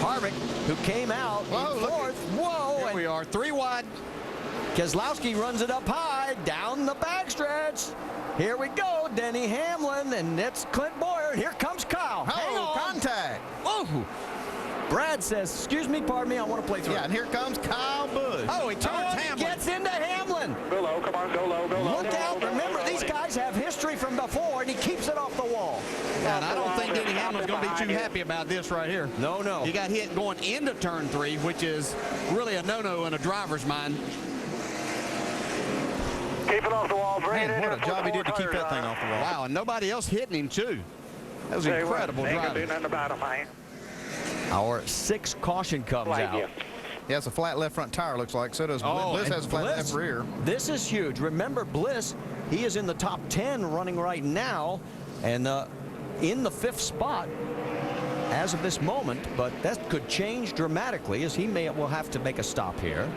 Harvick, who came out in fourth. Whoa! Here we are, 3 wide. Keselowski runs it up high, down the backstretch. Here we go, Denny Hamlin, and it's Clint Boyer. Here comes Kyle. Hang on. Contact. Whoa! Brad says, excuse me, pardon me, I want to play through. Yeah, and here comes Kyle Busch. Oh, he turns Hamlin. Gets into Hamlin. Go low, come on, go low, go low. Look out, remember, these guys have history from before, and he keeps it off the wall. And I don't think Denny Hamlin's going to be too happy about this right here. No, no. He got hit going into turn 3, which is really a no-no in a driver's mind. Keep it off the wall. Man, what a job he did to keep that thing off the wall. Wow, and nobody else hitting him, too. That was incredible driving. Ain't gonna do driving. nothing about him, man. Our 6th caution comes out. He has a flat left front tire, looks like. So does Bliss. Bliss has a flat left rear. This is huge. Remember, Bliss, he is in the top 10 running right now, and in the 5th spot as of this moment, but that could change dramatically as he will have to make a stop here.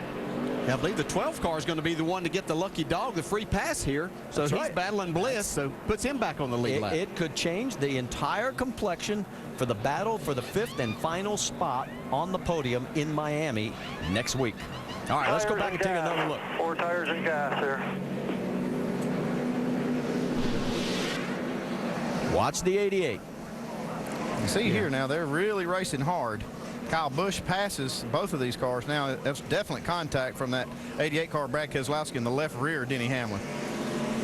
I believe the 12th car is going to be the one to get the lucky dog, the free pass here. So he's battling Bliss, so puts him back on the lead lap. It could change the entire complexion for the battle for the 5th and final spot on the podium in Miami next week. All right, let's go back and take another look. 4 tires and gas here. Watch the 88. You see here now, they're really racing hard. Kyle Busch passes both of these cars now. That's definite contact from that 88 car, Brad Keselowski, in the left rear, Denny Hamlin.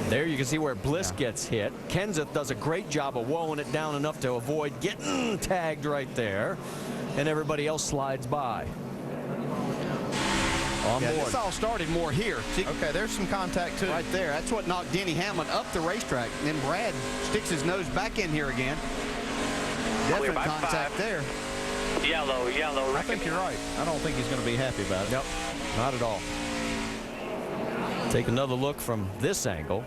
There you can see where Bliss gets hit. Kenseth does a great job of wowing it down enough to avoid getting tagged right there. And everybody else slides by. On board. This all started more here. See, okay, there's some contact, too. Right there. That's what knocked Denny Hamlin up the racetrack. And then Brad sticks his nose back in here again. Definite contact there. Yellow, yellow. I think you're right. I don't think he's going to be happy about it. Nope, not at all. Take another look from this angle.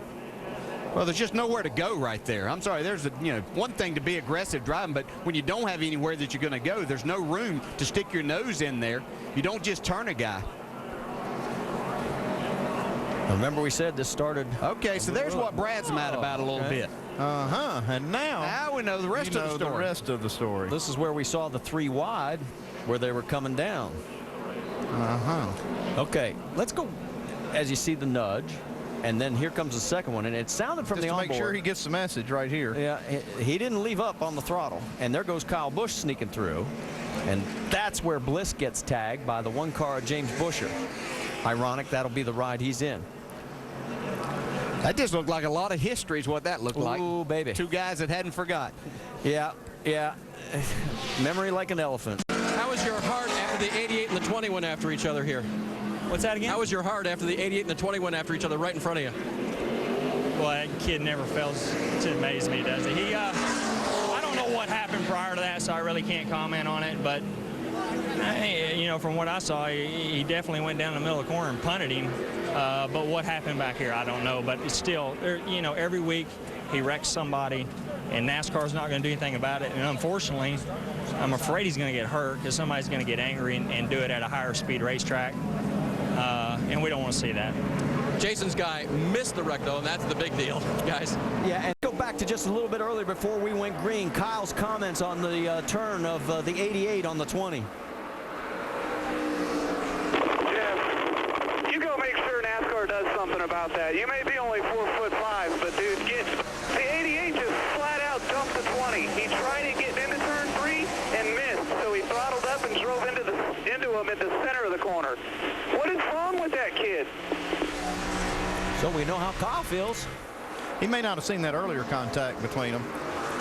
Well, there's just nowhere to go right there. I'm sorry, there's one thing to be aggressive driving, but when you don't have anywhere that you're going to go, there's no room to stick your nose in there. You don't just turn a guy. Remember we said this started. Okay, so there's what Brad's mad about a little bit. And now we know the rest of the story. This is where we saw the 3 wide where they were coming down. Okay, let's go as you see the nudge. And then here comes the second one, and it sounded from the onboard. Just to make sure he gets the message right here. Yeah, he didn't leave up on the throttle. And there goes Kyle Busch sneaking through. And that's where Bliss gets tagged by the 1 car of James Buescher. Ironic, that'll be the ride he's in. That just looked like a lot of history is what that looked like. Ooh, baby. 2 guys that hadn't forgot. Yeah, yeah. Memory like an elephant. How was your heart after the 88 and the 21 after each other here? What's that again? How was your heart after the 88 and the 21 after each other right in front of you? Well, that kid never fails to amaze me, does he? I don't know what happened prior to that, so I really can't comment on it. But, from what I saw, he definitely went down the middle of the corner and punted him. But what happened back here, I don't know. But it's still, every week he wrecks somebody, and NASCAR's not going to do anything about it. And unfortunately, I'm afraid he's going to get hurt because somebody's going to get angry and do it at a higher speed racetrack. And we don't want to see that. Jason's guy missed the wreck, though, and that's the big deal, guys. Yeah, and go back to just a little bit earlier before we went green. Kyle's comments on the turn of the 88 on the 20. Jeff, you go make sure NASCAR does something about that. You may be only 4'5", but dude, the 88 just flat out dumped the 20. He tried to get into turn 3 and missed, so he throttled up and drove into him at the center of the corner. What is wrong with that kid? So we know how Kyle feels. He may not have seen that earlier contact between them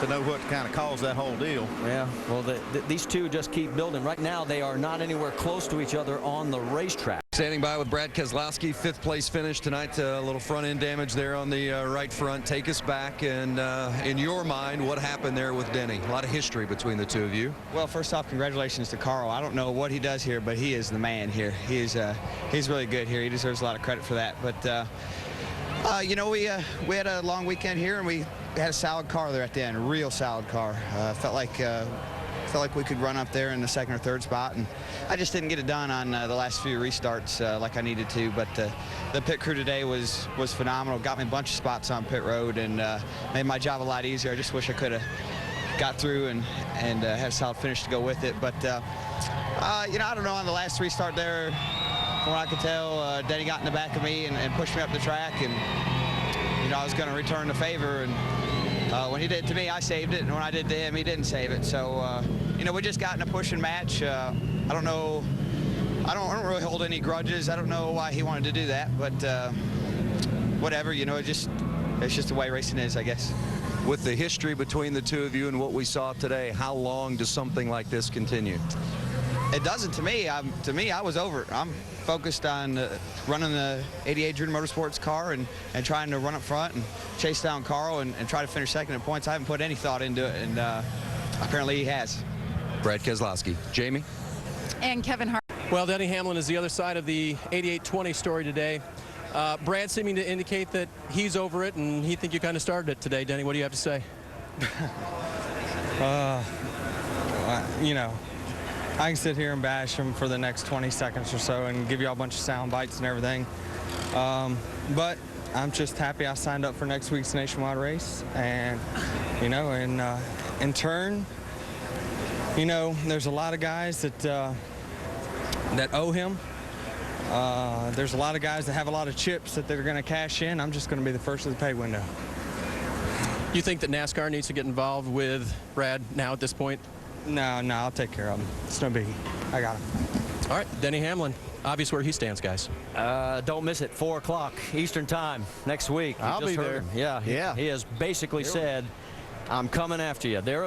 to know what kind of caused that whole deal. Yeah, well, these two just keep building. Right now, they are not anywhere close to each other on the racetrack. Standing by with Brad Keselowski, 5th place finish tonight. A little front end damage there on the right front. Take us back, and in your mind, what happened there with Denny? A lot of history between the 2 of you. Well, first off, congratulations to Carl. I don't know what he does here, but he is the man here. He's really good here. He deserves a lot of credit for that. But we had a long weekend here, and we had a solid car there at the end, a real solid car. Felt like we could run up there in the 2nd or 3rd spot, and I just didn't get it done on the last few restarts like I needed to. But the pit crew today was phenomenal. Got me a bunch of spots on pit road and made my job a lot easier. I just wish I could have got through and had a solid finish to go with it. But you know, I don't know, on the last restart there, from what I could tell, Denny got in the back of me and pushed me up the track, and you know, I was going to return the favor, and when he did it to me, I saved it, and when I did to him, he didn't save it. So you know, we just got in a pushing match. I don't know, I don't really hold any grudges. I don't know why he wanted to do that, but whatever, you know, it's just the way racing is, I guess. With the history between the two of you and what we saw today, how long does something like this continue? It doesn't to me. I was over it. I'm focused on running the 88 Dream Motorsports car and trying to run up front and chase down Carl and try to finish second in points. I haven't put any thought into it, and apparently he has. Brad Keselowski. Jamie? And Kevin Hart. Well, Denny Hamlin is the other side of the 88-20 story today. Brad seeming to indicate that he's over it, and he think you kind of started it today. Denny, what do you have to say? You know, I can sit here and bash him for the next 20 seconds or so and give you all a bunch of sound bites and everything. But I'm just happy I signed up for next week's nationwide race. And, you know, in turn, you know, there's a lot of guys that owe him. There's a lot of guys that have a lot of chips that they're going to cash in. I'm just going to be the first of the pay window. You think that NASCAR needs to get involved with Brad now at this point? No, I'll take care of him. It's no biggie. I got him. All right, Denny Hamlin, obvious where he stands, guys. Don't miss it, 4 o'clock Eastern time next week. I'll be there. Yeah, he has basically said, I'm coming after you. There